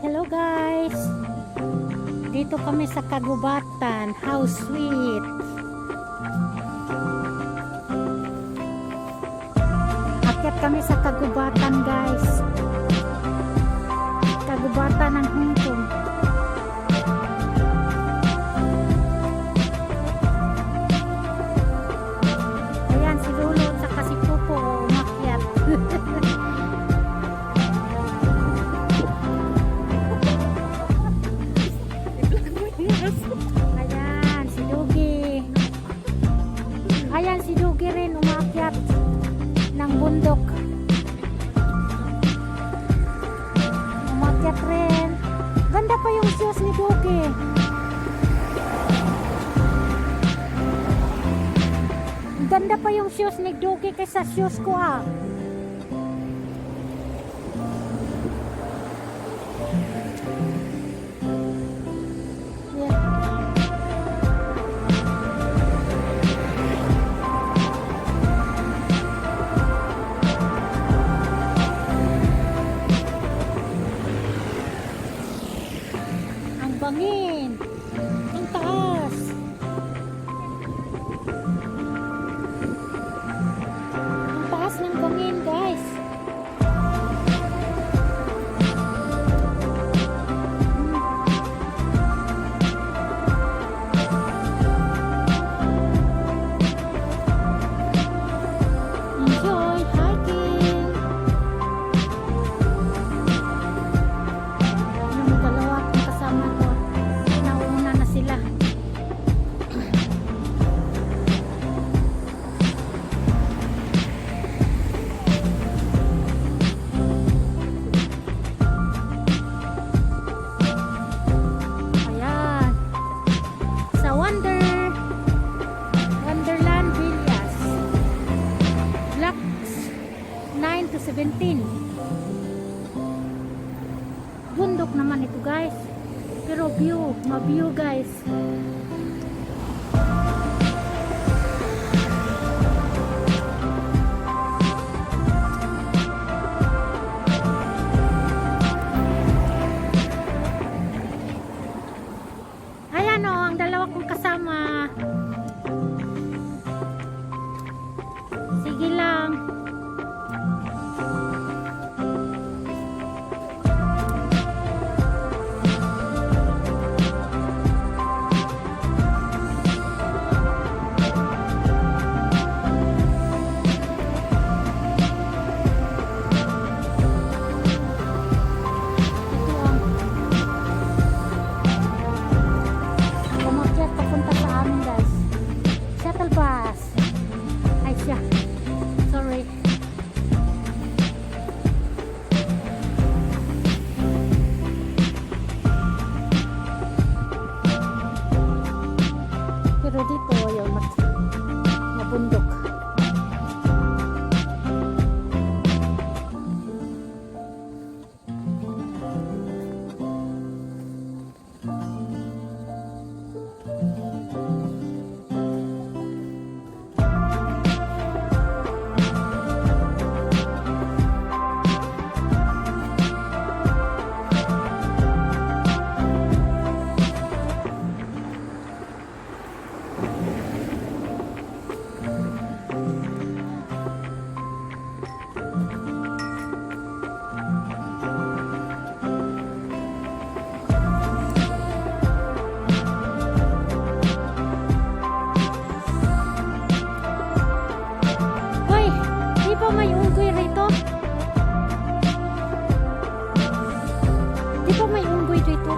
Hello guys! Dito kami sa kagubatan. How sweet! Akyat kami sa kagubatan guys. Kagubatan ng Hong Kong. Ayan si Lolo at saka si Pupo umakyat. Ayan si Dugi. Ayan si Dugi rin umakyat ng bundok. Umakyat rin. Ganda pa yung shoes ni Dugi. Ganda pa yung shoes ni Dugi kaysa shoes ko ah. Bangin ang taas, ng bangin guys. Enjoy hiking. Yung dalawa kong kasama ko nauna na sila. Ayan sa Wonderland Villas, blocks 9 to 17. Bundok naman ito guys, pero ma-view guys. Ayan o, ang dalawa kong kasama. Sige lang. Umakyat papunta sa amin guys. Shuttle bus. Ay siya. Sorry. Pero dito yung mabundok. Hoy, di ba may unggoy rito? Di ba may unggoy dito?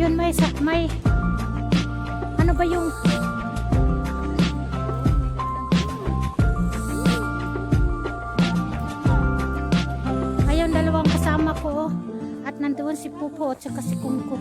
Yun may ano ba yung ayun dalawang kasama ko at nandoon si Pupo at saka si Kungko.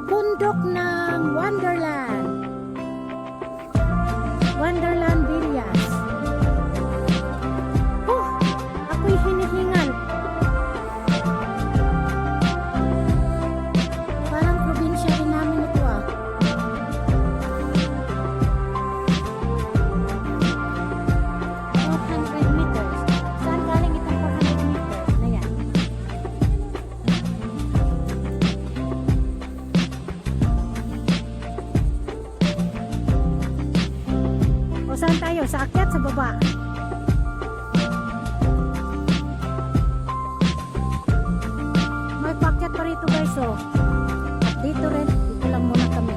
bundok ng Wonderland. Wonderland Villas. Ako'y hinihingal. Parang probinsya rin namin ito ah. 400 meters. Saan galing itong 400 meters na yan? O saan tayo? Sa akyat, sa baba? May pakyat pa rito guys oh. At dito rin, dito lang muna kami.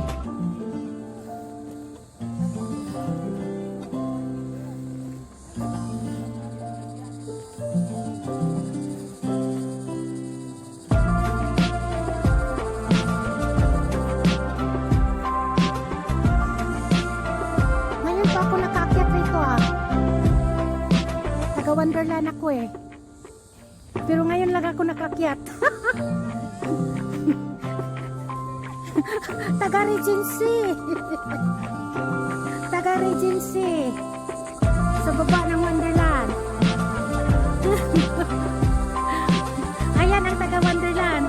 Ngayon pa ako nakakyat rito ah. Taga Wonderland ako eh. Pero ngayon lang ako nakakyat. Taga Regency. Taga Regency. Sa baba ng Wonderland. Ayan ang taga Wonderland.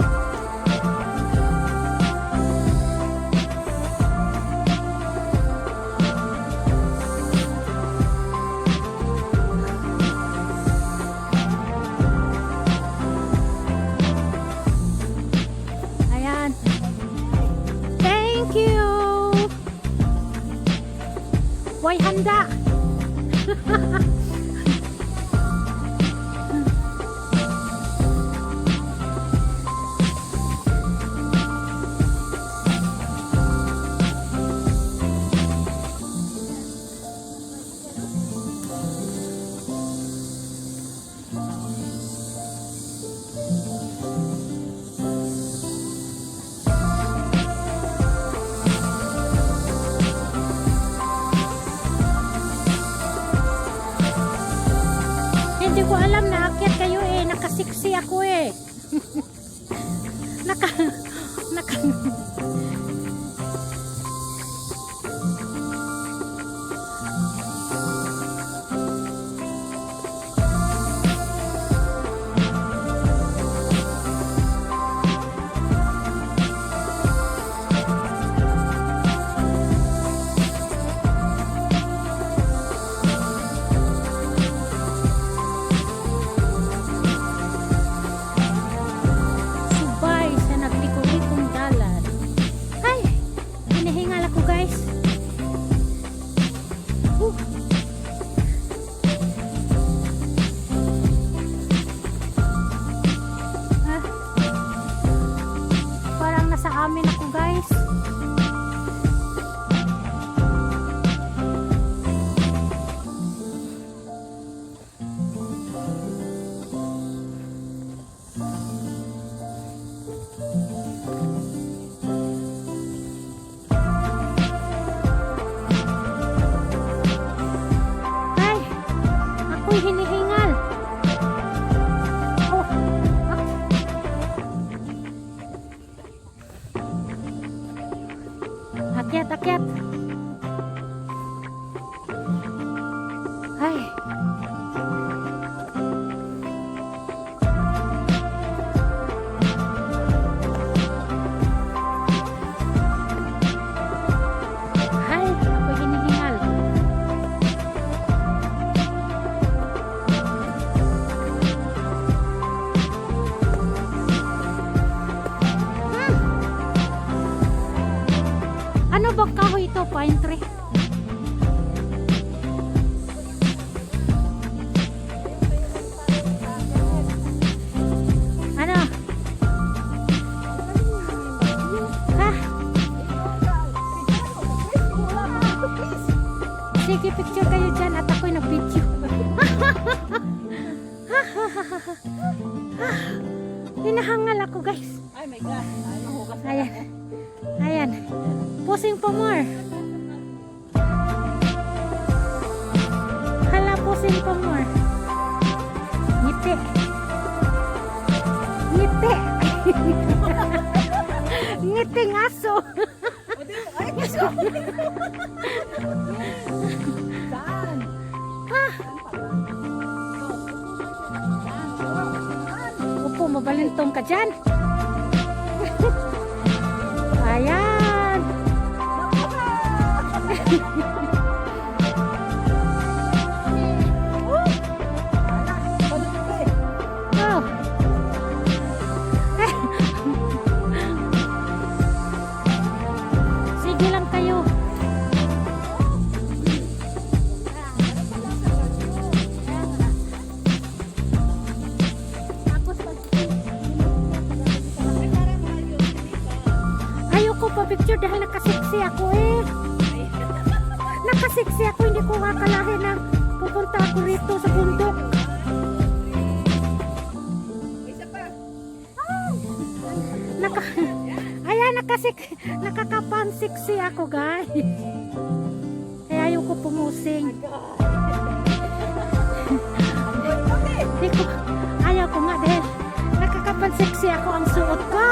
Ayan. Thank you. Way handa. Hindi ko alam na akyat kayo eh. Nakasiksi ako eh. naka subay sa nagliko-likong dalan. Ay, hinihingal ako guys. Ah, parang nasa amin ako guys. Ay, ako'y hinihingal. Oh, akyat, akyat. Ay. Ay, ako'y hinihingal. Ano bang kahoy ito? Pine tree? Ano? Ha? Sige, picture kayo dyan at ako'y nag-video. Hinahangal ako guys. Ay my God, ay mahugas na. Ayan. Ayan. Pusing pa more. Hala, pusing pa more. Ngiti. Ngiti. Ngiting aso. O di, ay, gusto. Saan? Ah, Saan pala? Saan? upo, mabalintong ka dyan. Ayan. Oh. Sige lang kayo. Ayoko pa picture dahil nakasiksi ako eh. Nakasiksi ako, hindi ko kakalahin na pupunta ako rito sa bundok. Isa pa. Ayan, nakakapansiksi ako guys. Kaya ayoko pumusing. Di ko, ayaw ko nga dahil nakakapansiksi ako ang suot ko.